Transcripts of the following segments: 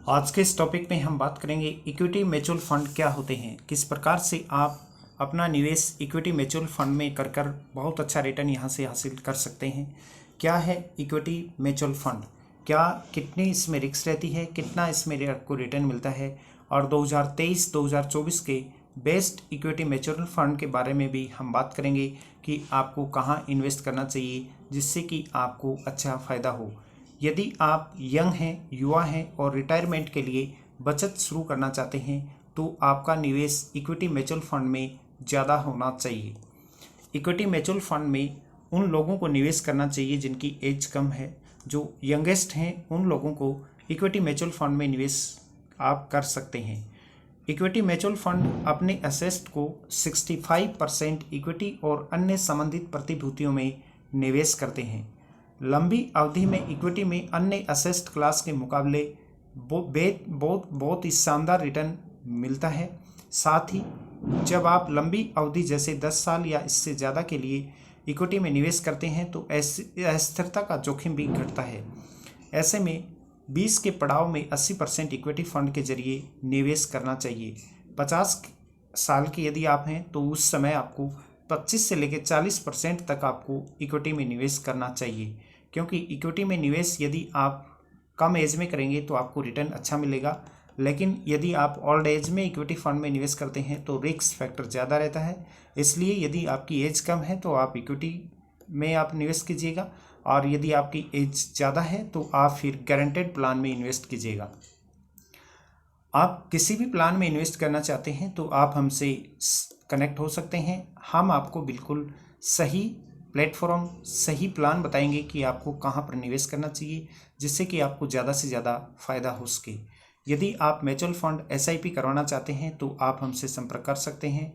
आज के इस टॉपिक में हम बात करेंगे इक्विटी म्यूचुअल फंड क्या होते हैं, किस प्रकार से आप अपना निवेश इक्विटी म्यूचुअल फंड में कर बहुत अच्छा रिटर्न यहां से हासिल कर सकते हैं। क्या है इक्विटी म्यूचुअल फंड, क्या कितनी इसमें रिस्क रहती है, कितना इसमें आपको रिटर्न मिलता है, और 2023-2024 के बेस्ट इक्विटी म्यूचुअल फंड के बारे में भी हम बात करेंगे कि आपको कहां इन्वेस्ट करना चाहिए जिससे कि आपको अच्छा फ़ायदा हो। यदि आप यंग हैं, युवा हैं और रिटायरमेंट के लिए बचत शुरू करना चाहते हैं तो आपका निवेश इक्विटी म्यूचुअल फंड में ज़्यादा होना चाहिए। इक्विटी म्यूचुअल फंड में उन लोगों को निवेश करना चाहिए जिनकी एज कम है। जो यंगेस्ट हैं उन लोगों को इक्विटी म्यूचुअल फंड में निवेश आप कर सकते हैं। इक्विटी म्यूचुअल फंड अपने एसेट को 65% इक्विटी और अन्य संबंधित प्रतिभूतियों में निवेश करते हैं। लंबी अवधि में इक्विटी में अन्य एसेट क्लास के मुकाबले बहुत ही शानदार रिटर्न मिलता है। साथ ही जब आप लंबी अवधि जैसे 10 साल या इससे ज़्यादा के लिए इक्विटी में निवेश करते हैं तो अस्थिरता का जोखिम भी घटता है। ऐसे में 20 के पड़ाव में 80% इक्विटी फंड के जरिए निवेश करना चाहिए। 50 साल के यदि आप हैं तो उस समय आपको 25 से लेकर 40% तक आपको इक्विटी में निवेश करना चाहिए, क्योंकि इक्विटी में निवेश यदि आप कम एज में करेंगे तो आपको रिटर्न अच्छा मिलेगा, लेकिन यदि आप ओल्ड एज में इक्विटी फंड में निवेश करते हैं तो रिस्क फैक्टर ज़्यादा रहता है। इसलिए यदि आपकी एज कम है तो आप इक्विटी में आप निवेश कीजिएगा, और यदि आपकी एज ज़्यादा है तो आप फिर गारंटेड प्लान में इन्वेस्ट कीजिएगा। आप किसी भी प्लान में इन्वेस्ट करना चाहते हैं तो आप हमसे कनेक्ट हो सकते हैं। हम आपको बिल्कुल सही प्लेटफॉर्म, सही प्लान बताएंगे कि आपको कहां पर निवेश करना चाहिए जिससे कि आपको ज़्यादा से ज़्यादा फ़ायदा हो सके। यदि आप म्यूचुअल फंड SIP करवाना चाहते हैं तो आप हमसे संपर्क कर सकते हैं।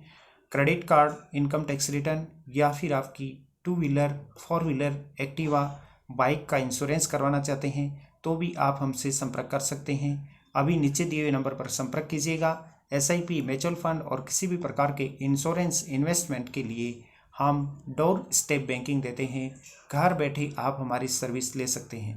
Credit card, income tax return या फिर आपकी 2 व्हीलर, 4 व्हीलर, एक्टिवा, बाइक का इंश्योरेंस करवाना चाहते हैं तो भी आप हमसे संपर्क कर सकते हैं। अभी नीचे दिए हुए नंबर पर संपर्क कीजिएगा। SIP, म्यूचुअल फंड और किसी भी प्रकार के इंश्योरेंस इन्वेस्टमेंट के लिए हम डोर स्टेप बैंकिंग देते हैं। घर बैठे आप हमारी सर्विस ले सकते हैं।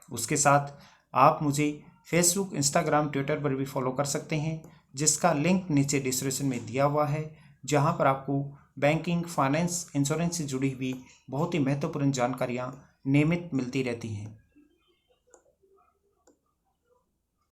उसके साथ आप मुझे फेसबुक, इंस्टाग्राम, ट्विटर पर भी फॉलो कर सकते हैं, जिसका लिंक नीचे डिस्क्रिप्शन में दिया हुआ है, जहां पर आपको बैंकिंग, फाइनेंस, इंश्योरेंस से जुड़ी हुई बहुत ही महत्वपूर्ण जानकारियां नियमित मिलती रहती हैं।